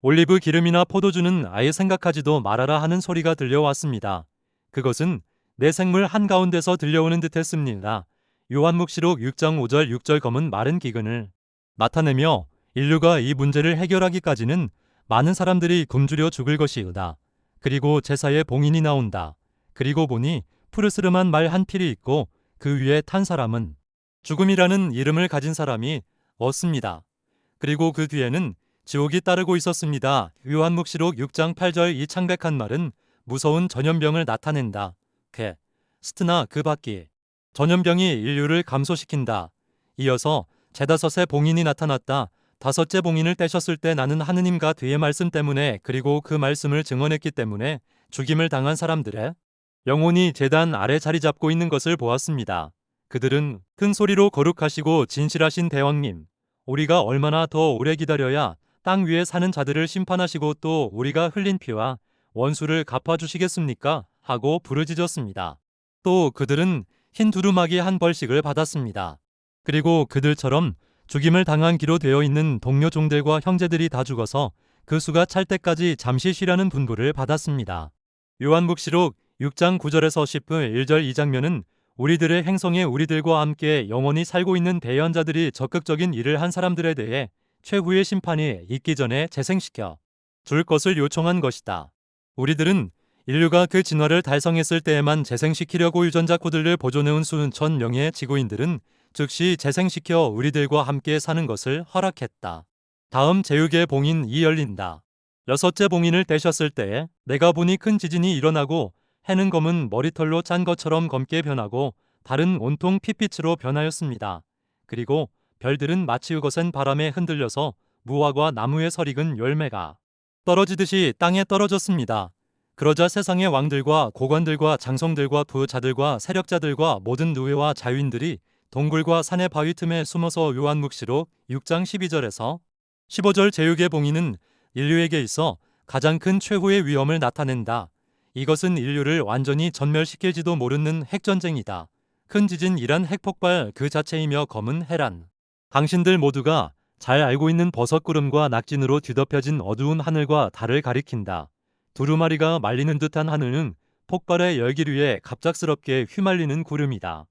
올리브 기름이나 포도주는 아예 생각하지도 말아라 하는 소리가 들려왔습니다. 그것은 내 생물 한가운데서 들려오는 듯했습니다. 요한묵시록 6장 5절 6절 검은 마른 기근을 나타내며 인류가 이 문제를 해결하기까지는 많은 사람들이 굶주려 죽을 것이다. 그리고 제사에 봉인이 나온다. 그리고 보니 푸르스름한 말 한 필이 있고 그 위에 탄 사람은 죽음이라는 이름을 가진 사람이 없습니다. 그리고 그 뒤에는 지옥이 따르고 있었습니다. 요한묵시록 6장 8절 이 창백한 말은 무서운 전염병을 나타낸다. 스트나 그 밖이 전염병이 인류를 감소시킨다. 이어서 제다섯의 봉인이 나타났다. 다섯째 봉인을 떼셨을 때 나는 하느님과 그의 말씀 때문에 그리고 그 말씀을 증언했기 때문에 죽임을 당한 사람들의 영혼이 제단 아래 자리 잡고 있는 것을 보았습니다. 그들은 큰 소리로 거룩하시고 진실하신 대왕님, 우리가 얼마나 더 오래 기다려야 땅 위에 사는 자들을 심판하시고 또 우리가 흘린 피와 원수를 갚아주시겠습니까? 하고 부르짖었습니다. 또 그들은 흰 두루마기 한 벌씩을 받았습니다. 그리고 그들처럼 죽임을 당한 기로 되어 있는 동료 종들과 형제들이 다 죽어서 그 수가 찰 때까지 잠시 쉬라는 분부를 받았습니다. 요한묵시록 6장 9절에서 10분 1절 이 장면은 우리들의 행성에 우리들과 함께 영원히 살고 있는 대연자들이 적극적인 일을 한 사람들에 대해 최후의 심판이 있기 전에 재생시켜 줄 것을 요청한 것이다. 우리들은 인류가 그 진화를 달성했을 때에만 재생시키려고 유전자 코드를 보존해온 수천 명의 지구인들은 즉시 재생시켜 우리들과 함께 사는 것을 허락했다. 다음 제육의 봉인이 열린다. 여섯째 봉인을 떼셨을 때에 내가 보니 큰 지진이 일어나고 해는 검은 머리털로 짠 것처럼 검게 변하고 달은 온통 핏빛으로 변하였습니다. 그리고 별들은 마치 거센 바람에 흔들려서 무화과 나무에 설익은 열매가 떨어지듯이 땅에 떨어졌습니다. 그러자 세상의 왕들과 고관들과 장성들과 부자들과 세력자들과 모든 노예와 자유인들이 동굴과 산의 바위 틈에 숨어서 요한묵시록 6장 12절에서 15절 제육의 봉인은 인류에게 있어 가장 큰 최후의 위험을 나타낸다. 이것은 인류를 완전히 전멸시킬지도 모르는 핵전쟁이다. 큰 지진이란 핵폭발 그 자체이며 검은 해란. 당신들 모두가 잘 알고 있는 버섯구름과 낙진으로 뒤덮여진 어두운 하늘과 달을 가리킨다. 두루마리가 말리는 듯한 하늘은 폭발의 열기류에 갑작스럽게 휘말리는 구름이다.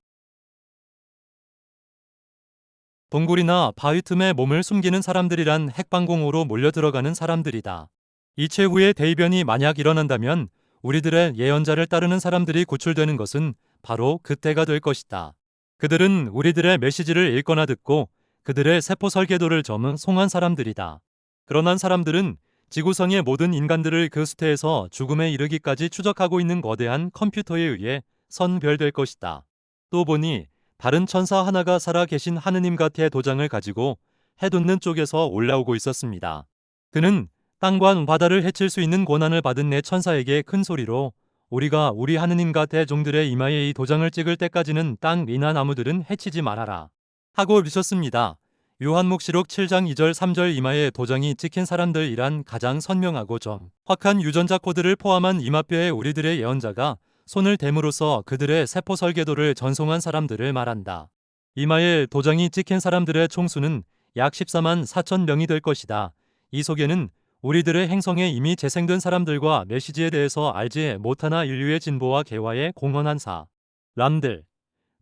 동굴이나 바위 틈에 몸을 숨기는 사람들이란 핵방공호로 몰려들어가는 사람들이다. 이 최후의 대이변이 만약 일어난다면 우리들의 예언자를 따르는 사람들이 구출되는 것은 바로 그때가 될 것이다. 그들은 우리들의 메시지를 읽거나 듣고 그들의 세포 설계도를 전송한 사람들이다. 그러난 사람들은 지구상의 모든 인간들을 그 수태에서 죽음에 이르기까지 추적하고 있는 거대한 컴퓨터에 의해 선별될 것이다. 또 보니 다른 천사 하나가 살아 계신 하느님 곁의 도장을 가지고 해돋는 쪽에서 올라오고 있었습니다. 그는 땅과 바다를 해칠 수 있는 권한을 받은 내 천사에게 큰 소리로 우리가 우리 하느님 곁의 종들의 이마에 이 도장을 찍을 때까지는 땅이나 나무들은 해치지 말아라 하고 외쳤습니다. 요한묵시록 7장 2절 3절 이마에 도장이 찍힌 사람들이란 가장 선명하고 정확한 유전자 코드를 포함한 이마뼈에 우리들의 예언자가 손을 댐으로써 그들의 세포 설계도를 전송한 사람들을 말한다. 이마에 도장이 찍힌 사람들의 총수는 약 14만 4천 명이 될 것이다. 이 속에는 우리들의 행성에 이미 재생된 사람들과 메시지에 대해서 알지 못하나 인류의 진보와 개화에 공헌한 사람들,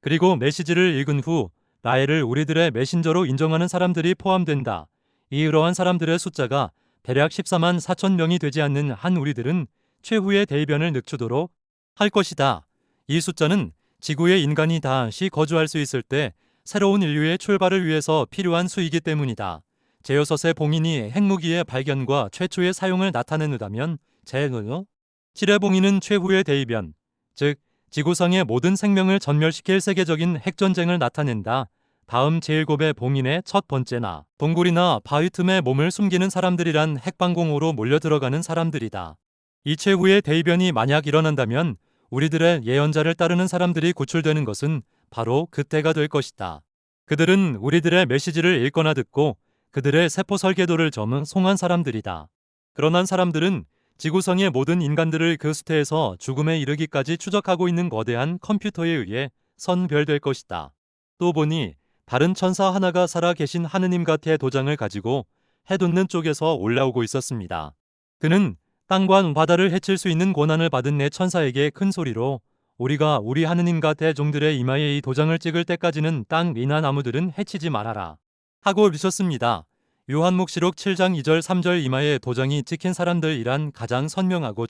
그리고 메시지를 읽은 후 나엘을 우리들의 메신저로 인정하는 사람들이 포함된다. 이러한 사람들의 숫자가 대략 14만 4천 명이 되지 않는 한 우리들은 최후의 대이변을 늦추도록 할 것이다. 이 숫자는 지구에 인간이 다시 거주할 수 있을 때 새로운 인류의 출발을 위해서 필요한 수이기 때문이다. 제6의 봉인이 핵무기의 발견과 최초의 사용을 나타내는다면 제7의 봉인은 최후의 대이변, 즉 지구상의 모든 생명을 전멸시킬 세계적인 핵전쟁을 나타낸다. 다음 제7의 봉인의 첫 번째나 동굴이나 바위 틈에 몸을 숨기는 사람들이란 핵방공호로 몰려들어가는 사람들이다. 이 최후의 대이변이 만약 일어난다면 우리들의 예언자를 따르는 사람들이 구출되는 것은 바로 그때가 될 것이다. 그들은 우리들의 메시지를 읽거나 듣고 그들의 세포 설계도를 전송한 사람들이다. 그러난 사람들은 지구상의 모든 인간들을 그 수태에서 죽음에 이르기까지 추적하고 있는 거대한 컴퓨터에 의해 선별될 것이다. 또 보니 다른 천사 하나가 살아 계신 하느님 곁의 도장을 가지고 해돋는 쪽에서 올라오고 있었습니다. 그는 땅과 바다를 해칠 수 있는 권한을 받은 내 천사에게 큰 소리로 우리가 우리 하느님과 대종들의 이마에 이 도장을 찍을 때까지는 땅 이나 나무들은 해치지 말아라 하고 외쳤습니다. 요한묵시록 7장 2절 3절 이마에 도장이 찍힌 사람들이란 가장 선명하고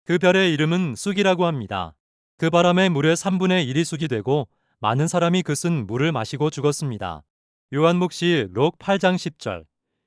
그 별의 이름은 쑥이라고 합니다. 그 바람에 물의 3분의 1이 쑥이 되고 많은 사람이 그 쓴 물을 마시고 죽었습니다. 요한묵시록 8장 10절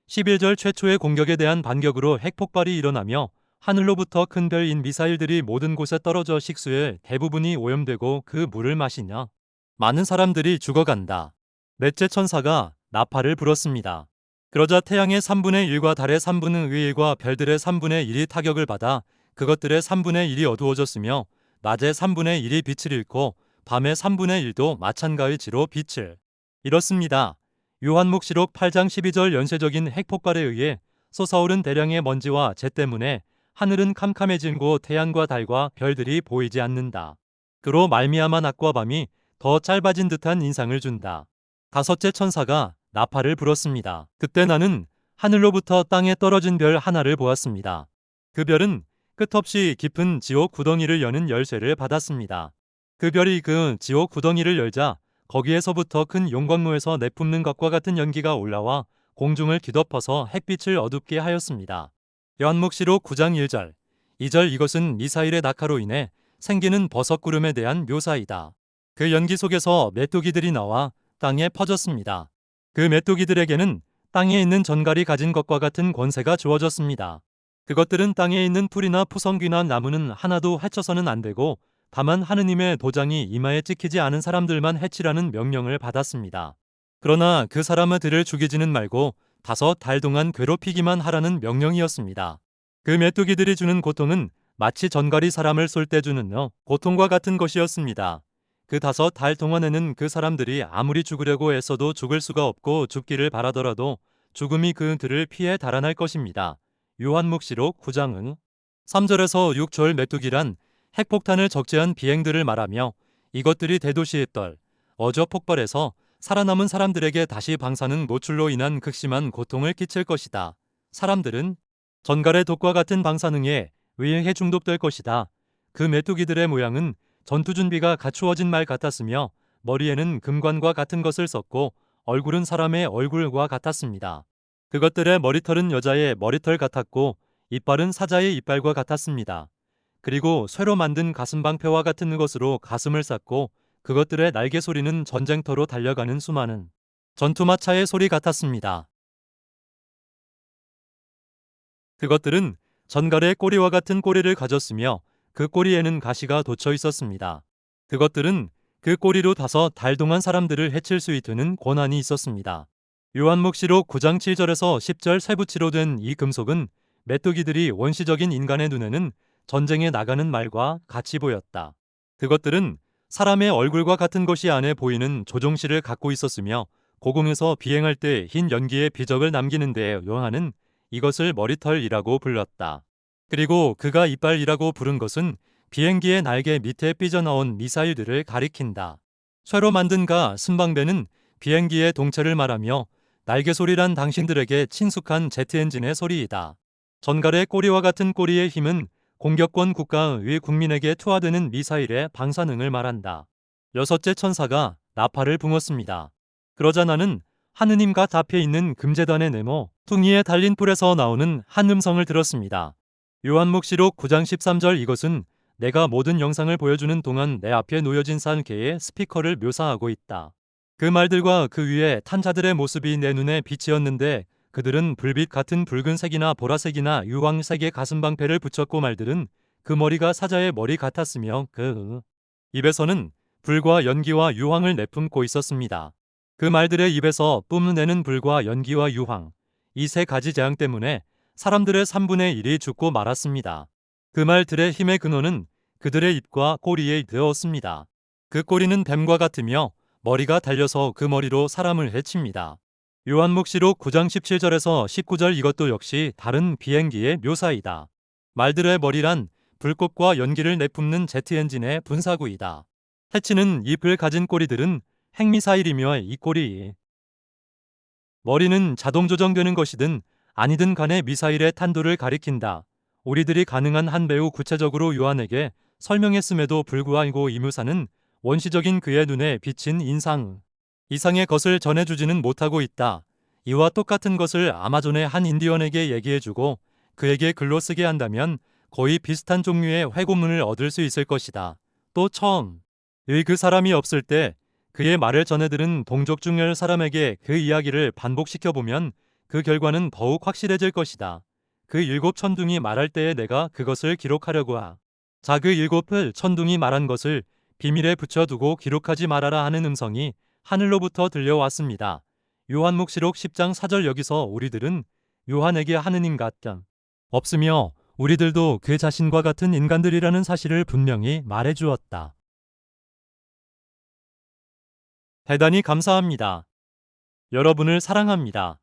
11절 최초의 공격에 대한 반격으로 핵폭발이 일어나며 하늘로부터 큰 별인 미사일들이 모든 곳에 떨어져 식수의 대부분이 오염되고 그 물을 마시냐 많은 사람들이 죽어간다. 넷째 천사가 나팔을 불었습니다. 그러자 태양의 3분의 1과 달의 3분의 1과 별들의 3분의 1이 타격을 받아 그것들의 3분의 1이 어두워졌으며 낮의 3분의 1이 빛을 잃고 밤의 3분의 1도 마찬가지로 빛을 잃었습니다. 요한묵시록 8장 12절 연쇄적인 핵폭발에 의해 솟아오른 대량의 먼지와 재 때문에 하늘은 캄캄해지고 태양과 달과 별들이 보이지 않는다. 그로 말미암아 낮과 밤이 더 짧아진 듯한 인상을 준다. 다섯째 천사가 나팔을 불었습니다. 그때 나는 하늘로부터 땅에 떨어진 별 하나를 보았습니다. 그 별은 끝없이 깊은 지옥 구덩이를 여는 열쇠를 받았습니다. 그 별이 그 지옥 구덩이를 열자 거기에서부터 큰 용광로에서 내뿜는 것과 같은 연기가 올라와 공중을 뒤덮어서 햇빛을 어둡게 하였습니다. 요한묵시록 9장 1절 2절 이것은 미사일의 낙하로 인해 생기는 버섯구름에 대한 묘사이다. 그 연기 속에서 메뚜기들이 나와 땅에 퍼졌습니다. 그 메뚜기들에게는 땅에 있는 전갈이 가진 것과 같은 권세가 주어졌습니다. 그것들은 땅에 있는 풀이나 푸성귀나 나무는 하나도 해쳐서는 안 되고 다만 하느님의 도장이 이마에 찍히지 않은 사람들만 해치라는 명령을 받았습니다. 그러나 그 사람들을 죽이지는 말고 5달 동안 괴롭히기만 하라는 명령이었습니다. 그 메뚜기들이 주는 고통은 마치 전갈이 사람을 쏠 때 주는 고통과 같은 것이었습니다. 그 5달 동안에는 그 사람들이 아무리 죽으려고 애써도 죽을 수가 없고 죽기를 바라더라도 죽음이 그들을 피해 달아날 것입니다. 요한묵시록 9장은 3절에서 6절 메뚜기란 핵폭탄을 적재한 비행들을 말하며 이것들이 대도시의 떨, 어저 폭발에서 살아남은 사람들에게 다시 방사능 노출로 인한 극심한 고통을 끼칠 것이다. 사람들은 전갈의 독과 같은 방사능에 의해 중독될 것이다. 그 메뚜기들의 모양은 전투 준비가 갖추어진 말 같았으며 머리에는 금관과 같은 것을 썼고 얼굴은 사람의 얼굴과 같았습니다. 그것들의 머리털은 여자의 머리털 같았고 이빨은 사자의 이빨과 같았습니다. 그리고 쇠로 만든 가슴방패와 같은 것으로 가슴을 쌌고 그것들의 날개 소리는 전쟁터로 달려가는 수많은 전투마차의 소리 같았습니다. 그것들은 전갈의 꼬리와 같은 꼬리를 가졌으며 그 꼬리에는 가시가 돋쳐 있었습니다. 그것들은 그 꼬리로 5달 동안 사람들을 해칠 수 있는 권한이 있었습니다. 요한묵시록 9장 7절에서 10절 세부치로 된 이 금속은 메뚜기들이 원시적인 인간의 눈에는 전쟁에 나가는 말과 같이 보였다. 그것들은 사람의 얼굴과 같은 것이 안에 보이는 조종실을 갖고 있었으며 고공에서 비행할 때 흰 연기의 비적을 남기는 데 요한은 이것을 머리털이라고 불렀다. 그리고 그가 이빨이라고 부른 것은 비행기의 날개 밑에 삐져나온 미사일들을 가리킨다. 쇠로 만든 순방배는 비행기의 동체를 말하며 날개소리란 당신들에게 친숙한 제트 엔진의 소리이다. 전갈의 꼬리와 같은 꼬리의 힘은 공격권 국가의 국민에게 투하되는 미사일의 방사능을 말한다. 여섯째 천사가 나팔을 붕었습니다. 그러자 나는 하느님과 잡혀 있는 금제단의 네모 퉁이에 달린 뿔에서 나오는 한 음성을 들었습니다. 요한묵시록 9장 13절 이것은 내가 모든 영상을 보여주는 동안 내 앞에 놓여진 산개의 스피커를 묘사하고 있다. 그 말들과 그 위에 탄 자들의 모습이 내 눈에 비치었는데 그들은 불빛 같은 붉은색이나 보라색이나 유황색의 가슴방패를 붙였고 말들은 그 머리가 사자의 머리 같았으며 그 입에서는 불과 연기와 유황을 내뿜고 있었습니다. 그 말들의 입에서 뿜어내는 불과 연기와 유황, 이 3가지 재앙 때문에 사람들의 3분의 1이 죽고 말았습니다. 그 말들의 힘의 근원은 그들의 입과 꼬리에 되었습니다. 그 꼬리는 뱀과 같으며 머리가 달려서 그 머리로 사람을 해칩니다. 요한묵시록 9장 17절에서 19절 이것도 역시 다른 비행기의 묘사이다. 말들의 머리란 불꽃과 연기를 내뿜는 제트 엔진의 분사구이다. 해치는 잎을 가진 꼬리들은 핵미사일이며 이 꼬리 머리는 자동 조정되는 것이든 아니든 간에 미사일의 탄도를 가리킨다. 우리들이 가능한 한 배우 구체적으로 요한에게 설명했음에도 불구하고 이 묘사는 원시적인 그의 눈에 비친 인상 이상의 것을 전해주지는 못하고 있다. 이와 똑같은 것을 아마존의 한 인디언에게 얘기해주고 그에게 글로 쓰게 한다면 거의 비슷한 종류의 회고문을 얻을 수 있을 것이다. 또 처음 그 사람이 없을 때 그의 말을 전해들은 동족 중 열 사람에게 그 이야기를 반복시켜보면 그 결과는 더욱 확실해질 것이다. 그 일곱 천둥이 말할 때에 내가 그것을 기록하려고 하. 자, 그 일곱을 천둥이 말한 것을 비밀에 붙여두고 기록하지 말아라 하는 음성이 하늘로부터 들려왔습니다. 요한묵시록 10장 4절. 여기서 우리들은 요한에게 하느님 같던 없으며 우리들도 그 자신과 같은 인간들이라는 사실을 분명히 말해주었다. 대단히 감사합니다. 여러분을 사랑합니다.